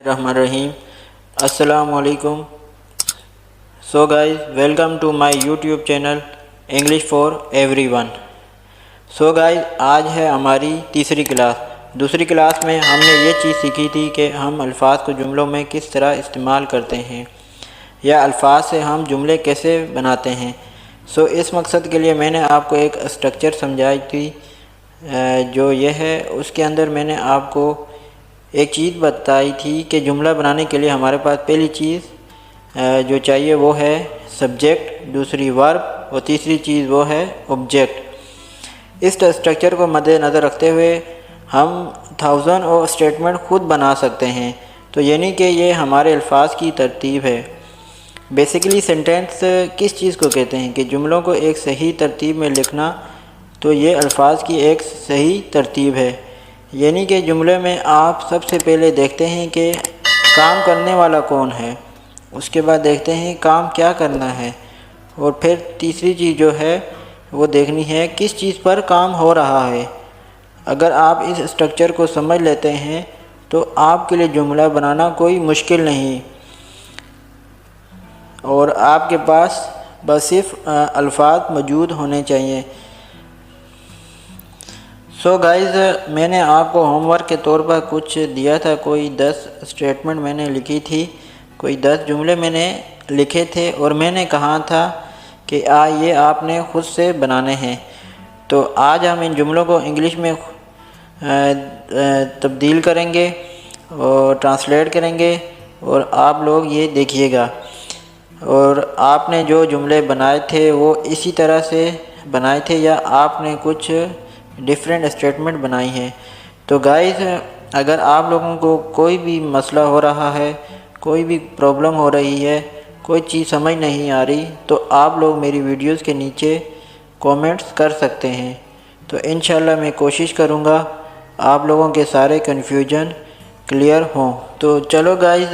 Rahim. Assalamualaikum. So guys, welcome to my YouTube channel English for Everyone. So guys, आज है हमारी तीसरी class. दूसरी क्लास में हमने ये चीज़ सीखी थी कि हम अल्फाज को जुमलों में किस तरह इस्तेमाल करते हैं या अल्फाज से हम जुमले कैसे बनाते हैं। सो इस मकसद के लिए मैंने आपको एक स्ट्रक्चर समझाई थी जो ये है। उसके अंदर मैंने आपको एक चीज़ बताई थी कि जुमला बनाने के लिए हमारे पास पहली चीज़ जो चाहिए वो है सब्जेक्ट, दूसरी वर्ब और तीसरी चीज़ वो है ऑब्जेक्ट। इस स्ट्रक्चर को मद्देनज़र रखते हुए हम थाउजेंड और स्टेटमेंट खुद बना सकते हैं। तो यानी कि ये हमारे अल्फाज की तरतीब है। बेसिकली सेंटेंस किस चीज़ को कहते हैं कि जुमलों को एक सही तरतीब में लिखना। तो ये अल्फाज की एक सही तरतीब है। यानी कि जुमले में आप सबसे पहले देखते हैं कि काम करने वाला कौन है, उसके बाद देखते हैं काम क्या करना है, और फिर तीसरी चीज़ जो है वो देखनी है किस चीज़ पर काम हो रहा है। अगर आप इस स्ट्रक्चर को समझ लेते हैं तो आपके लिए जुमला बनाना कोई मुश्किल नहीं और आपके पास बस सिर्फ अल्फाज मौजूद होने चाहिए। सो गाइज़, मैंने आपको होमवर्क के तौर पर कुछ दिया था। कोई 10 स्टेटमेंट मैंने लिखी थी, कोई 10 जुमले मैंने लिखे थे और मैंने कहा था कि ये आपने ख़ुद से बनाने हैं। तो आज हम इन जुमलों को इंग्लिश में तब्दील करेंगे और ट्रांसलेट करेंगे और आप लोग ये देखिएगा। और आपने जो जुमले बनाए थे वो इसी तरह से बनाए थे या आपने कुछ डिफरेंट स्टेटमेंट बनाई हैं। तो गाइस, अगर आप लोगों को कोई भी मसला हो रहा है, कोई भी प्रॉब्लम हो रही है, कोई चीज़ समझ नहीं आ रही, तो आप लोग मेरी वीडियोस के नीचे कमेंट्स कर सकते हैं। तो इंशाल्लाह मैं कोशिश करूँगा आप लोगों के सारे कन्फ्यूजन क्लियर हों। तो चलो गाइस,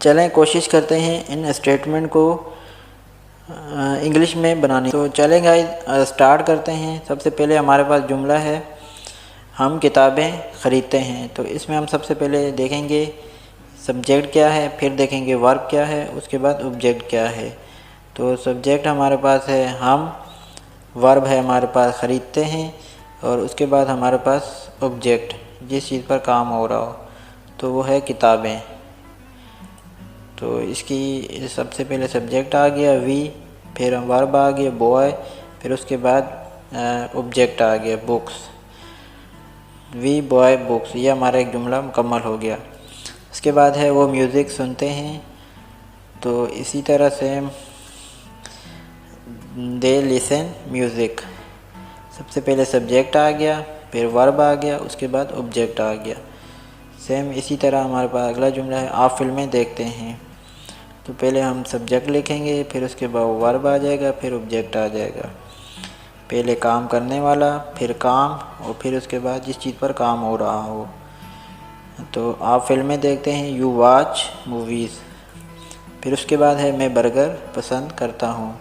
चलें कोशिश करते हैं इन स्टेटमेंट को इंग्लिश में बनाने। तो चलें गाइस, स्टार्ट करते हैं। सबसे पहले हमारे पास जुमला है, हम किताबें ख़रीदते हैं। तो इसमें हम सबसे पहले देखेंगे सब्जेक्ट क्या है, फिर देखेंगे वर्ब क्या है, उसके बाद ऑब्जेक्ट क्या है। तो सब्जेक्ट हमारे पास है हम, वर्ब है हमारे पास ख़रीदते हैं, और उसके बाद हमारे पास ऑब्जेक्ट जिस चीज़ पर काम हो रहा हो, तो वो है किताबें। तो इसकी सबसे पहले सब्जेक्ट आ गया वी, फिर वर्ब आ गया बॉय, फिर उसके बाद ऑब्जेक्ट आ गया बुक्स। वी बॉय बुक्स, ये हमारा एक जुमला मुकम्मल हो गया। उसके बाद है वो म्यूज़िक सुनते हैं। तो इसी तरह से दे लिसन म्यूज़िक। सबसे पहले सब्जेक्ट आ गया, फिर वर्ब आ गया, उसके बाद ऑब्जेक्ट आ गया। सेम इसी तरह हमारे पास अगला जुमला है आप फिल्में देखते हैं। तो पहले हम सब्जेक्ट लिखेंगे, फिर उसके बाद वर्ब आ जाएगा, फिर ऑब्जेक्ट आ जाएगा। पहले काम करने वाला, फिर काम, और फिर उसके बाद जिस चीज़ पर काम हो रहा हो। तो आप फिल्में देखते हैं, यू वॉच मूवीज़। फिर उसके बाद है मैं बर्गर पसंद करता हूँ,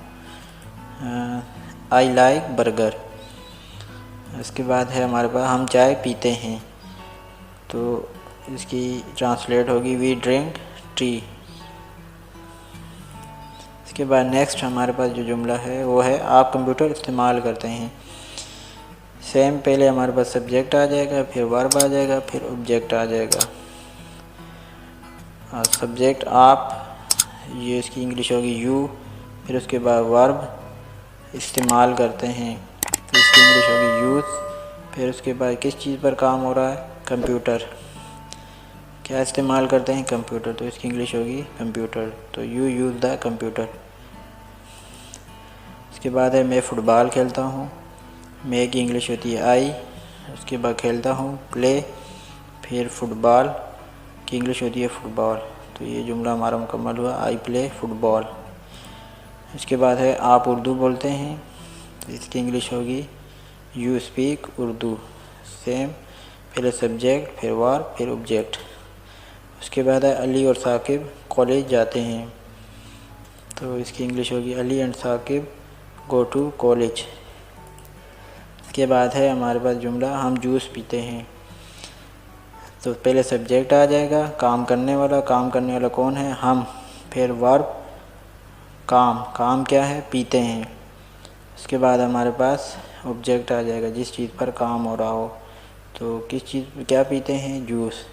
आई लाइक बर्गर। उसके बाद है हमारे पास हम चाय पीते हैं। तो इसकी ट्रांसलेट होगी वी ड्रिंक टी। इसके बाद नेक्स्ट हमारे पास जो जुमला है वो है आप कंप्यूटर इस्तेमाल करते हैं। सेम पहले हमारे पास सब्जेक्ट आ जाएगा, फिर वर्ब आ जाएगा, फिर ऑब्जेक्ट आ जाएगा। सब्जेक्ट आप, ये इसकी इंग्लिश होगी यू, फिर उसके बाद वर्ब इस्तेमाल करते हैं, तो इसकी इंग्लिश होगी यूज़। फिर उसके बाद किस चीज़ पर काम हो रहा है, कंप्यूटर, क्या इस्तेमाल करते हैं, कंप्यूटर, तो इसकी इंग्लिश होगी कंप्यूटर। तो यू यूज़ द कंप्यूटर। उसके बाद है मैं फ़ुटबॉल खेलता हूँ, मैं की इंग्लिश होती है आई। उसके बाद खेलता हूँ प्ले, फिर फुटबॉल की इंग्लिश होती है फुटबॉल। तो ये जुमला हमारा मुकम्मल हुआ, आई प्ले फुटबॉल। इसके बाद है आप उर्दू बोलते हैं, तो इसकी इंग्लिश होगी यू स्पीक उर्दू। सेम पहले सब्जेक्ट, फिर वर्ब, फिर ऑब्जेक्ट। उसके बाद है अली और साकिब कॉलेज जाते हैं। तो इसकी इंग्लिश होगी Ali and Sakib go to college. इसके बाद है हमारे पास जुमला हम जूस पीते हैं। तो पहले सब्जेक्ट आ जाएगा, काम करने वाला कौन है, हम। फिर वर्ब काम, काम क्या है, पीते हैं। उसके बाद हमारे पास ऑब्जेक्ट आ जाएगा, जिस चीज़ पर काम हो रहा हो। तो किस चीज़ क्या पीते हैं, जूस।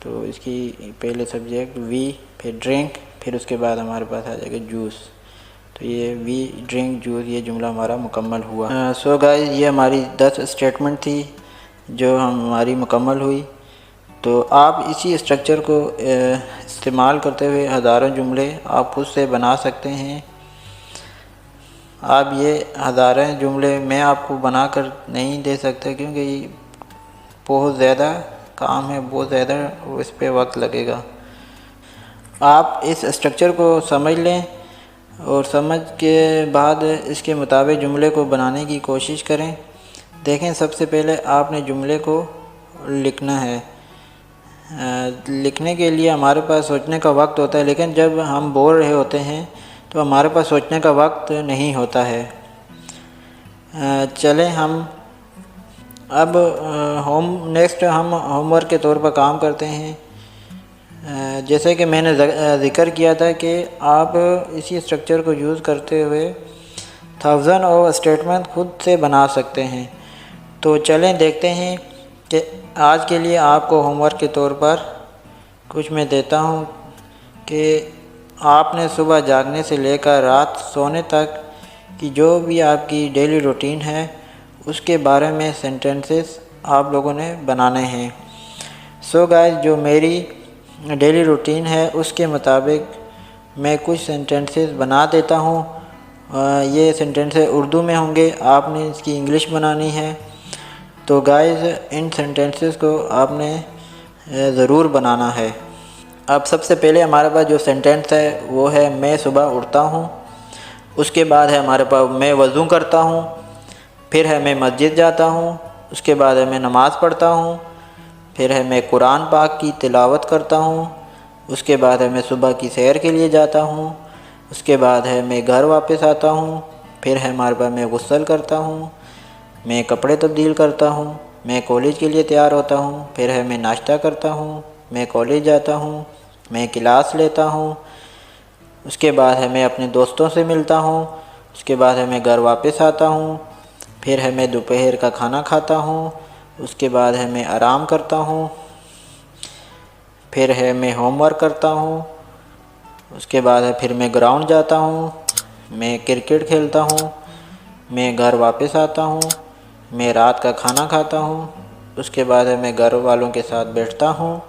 तो इसकी पहले सब्जेक्ट वी, फिर ड्रिंक, फिर उसके बाद हमारे पास आ जाएगा जूस। तो ये वी ड्रिंक जूस, ये जुमला हमारा मुकम्मल हुआ। सो गाइस, ये हमारी 10 स्टेटमेंट थी जो हमारी मुकम्मल हुई। तो आप इसी स्ट्रक्चर को इस्तेमाल करते हुए हज़ारों जुमले आप खुद से बना सकते हैं। आप ये हज़ारों जुमले मैं आपको बना कर नहीं दे सकता, क्योंकि ये बहुत ज़्यादा काम है, बहुत ज़्यादा इस पर वक्त लगेगा। आप इस स्ट्रक्चर को समझ लें और समझ के बाद इसके मुताबिक जुमले को बनाने की कोशिश करें। देखें, सबसे पहले आपने जुमले को लिखना है। लिखने के लिए हमारे पास सोचने का वक्त होता है, लेकिन जब हम बोल रहे होते हैं तो हमारे पास सोचने का वक्त नहीं होता है। चलें हम अब नेक्स्ट हम होमवर्क के तौर पर काम करते हैं। जैसे कि मैंने ज़िक्र किया था कि आप इसी स्ट्रक्चर को यूज़ करते हुए 1000 और स्टेटमेंट खुद से बना सकते हैं। तो चलें देखते हैं कि आज के लिए आपको होमवर्क के तौर पर कुछ मैं देता हूं कि आपने सुबह जागने से लेकर रात सोने तक की जो भी आपकी डेली रूटीन है उसके बारे में सेंटेंसेस आप लोगों ने बनाने हैं। सो गाइस, जो मेरी डेली रूटीन है उसके मुताबिक मैं कुछ सेंटेंसेस बना देता हूँ। ये सेंटेंसेस उर्दू में होंगे, आपने इसकी इंग्लिश बनानी है। तो गाइस, इन सेंटेंसेस को आपने ज़रूर बनाना है। अब सबसे पहले हमारे पास जो सेंटेंस है वो है मैं सुबह उठता हूँ। उसके बाद है हमारे पास मैं वज़ू करता हूँ। फिर है मैं मस्जिद जाता हूँ। उसके बाद है मैं नमाज़ पढ़ता हूँ। फिर है मैं कुरान पाक की तिलावत करता हूँ। उसके बाद है मैं सुबह की सैर के लिए जाता हूँ। उसके बाद है मैं घर वापस आता हूँ। फिर है हमारे पास मैं गुस्ल करता हूँ, मैं कपड़े तब्दील करता हूँ, मैं कॉलेज के लिए तैयार होता हूँ। फिर है मैं नाश्ता करता हूँ, मैं कॉलेज जाता हूँ, मैं क्लास लेता हूँ। उसके बाद है मैं अपने दोस्तों से मिलता हूँ। उसके बाद है मैं घर वापस आता हूँ। फिर है मैं दोपहर का खाना खाता हूँ। उसके बाद है मैं आराम करता हूँ। फिर है मैं होमवर्क करता हूँ। उसके बाद है फिर मैं ग्राउंड जाता हूँ, मैं क्रिकेट खेलता हूँ, मैं घर वापस आता हूँ, मैं रात का खाना खाता हूँ। उसके बाद है मैं घर वालों के साथ बैठता हूँ।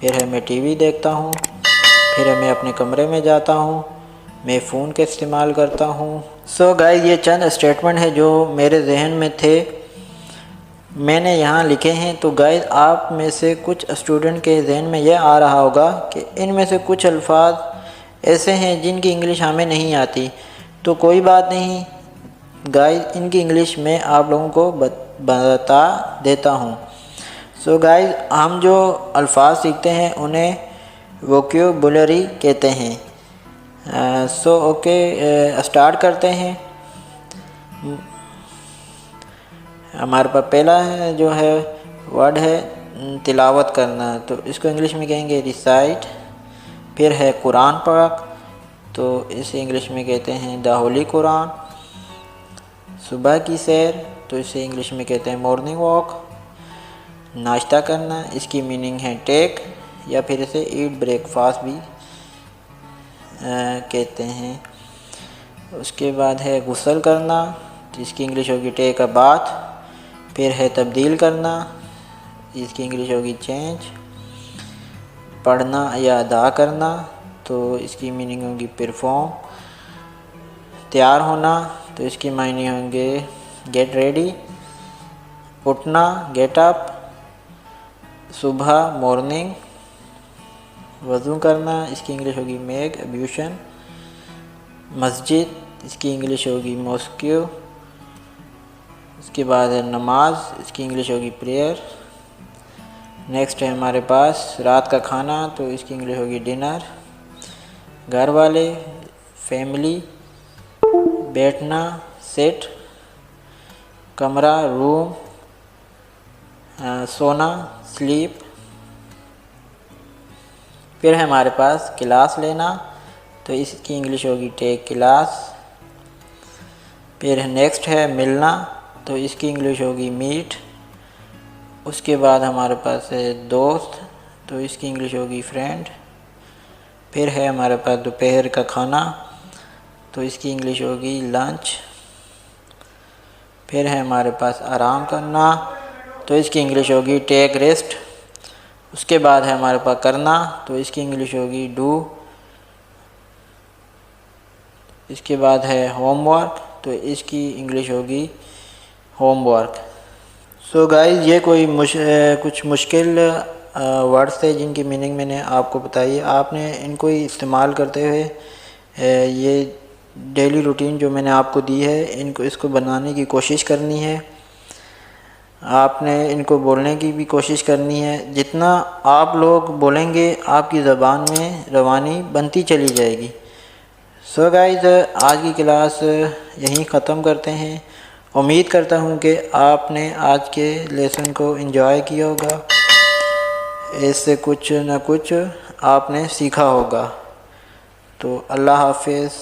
फिर है मैं टीवी देखता हूँ। फिर है मैं अपने कमरे में जाता हूँ, मैं फ़ोन का इस्तेमाल करता हूँ। सो गाइस, ये चंद स्टेटमेंट है जो मेरे जहन में थे, मैंने यहाँ लिखे हैं। तो गाइस, आप में से कुछ स्टूडेंट के जहन में यह आ रहा होगा कि इनमें से कुछ अल्फाज ऐसे हैं जिनकी इंग्लिश हमें नहीं आती। तो कोई बात नहीं गाइस, इनकी इंग्लिश मैं आप लोगों को बता देता हूँ। सो गाइस, हम जो अल्फाज सीखते हैं उन्हें वोकैबुलरी कहते हैं। सो ओके, स्टार्ट करते हैं। हमारे पास पहला है जो है वर्ड है तिलावत करना, तो इसको इंग्लिश में कहेंगे रिसाइट। फिर है कुरान पाक, तो इसे इंग्लिश में कहते हैं द होली कुरान। सुबह की सैर, तो इसे इंग्लिश में कहते हैं मॉर्निंग वॉक। नाश्ता करना, इसकी मीनिंग है टेक, या फिर इसे ईट ब्रेकफास्ट भी कहते हैं। उसके बाद है गुस्ल करना, जिसकी इंग्लिश होगी टेक अ बाथ। फिर है तब्दील करना, इसकी इंग्लिश होगी चेंज। पढ़ना या अदा करना, तो इसकी मीनिंग होगी परफॉर्म। तैयार होना, तो इसकी मायने होंगे गेट रेडी। उठना, गेट अप। सुबह मॉर्निंग। वज़ू करना, इसकी इंग्लिश होगी मेक अब्यूशन। मस्जिद, इसकी इंग्लिश होगी मॉस्क्यू। इसके बाद है नमाज, इसकी इंग्लिश होगी प्रेयर। नेक्स्ट है हमारे पास रात का खाना, तो इसकी इंग्लिश होगी डिनर। घर वाले, फैमिली। बैठना, सिट। कमरा, रूम। सोना स्लीप। फिर है हमारे पास क्लास लेना, तो इसकी इंग्लिश होगी टेक क्लास। फिर नेक्स्ट है मिलना, तो इसकी इंग्लिश होगी मीट। उसके बाद हमारे पास है दोस्त, तो इसकी इंग्लिश होगी फ्रेंड। फिर है हमारे पास दोपहर का खाना, तो इसकी इंग्लिश होगी लंच। फिर है हमारे पास आराम करना, तो इसकी इंग्लिश होगी टेक रेस्ट। उसके बाद है हमारे पास करना, तो इसकी इंग्लिश होगी डू। इसके बाद है होमवर्क, तो इसकी इंग्लिश होगी होमवर्क। सो गाइस, ये कोई कुछ मुश्किल वर्ड्स थे जिनकी मीनिंग मैंने आपको बताई है। आपने इनको ही इस्तेमाल करते हुए ये डेली रूटीन जो मैंने आपको दी है इसको बनाने की कोशिश करनी है। आपने इनको बोलने की भी कोशिश करनी है। जितना आप लोग बोलेंगे आपकी ज़बान में रवानी बनती चली जाएगी। सो गाइस, आज की क्लास यहीं ख़त्म करते हैं। उम्मीद करता हूँ कि आपने आज के लेसन को एंजॉय किया होगा, इससे कुछ न कुछ आपने सीखा होगा। तो अल्लाह हाफिज़।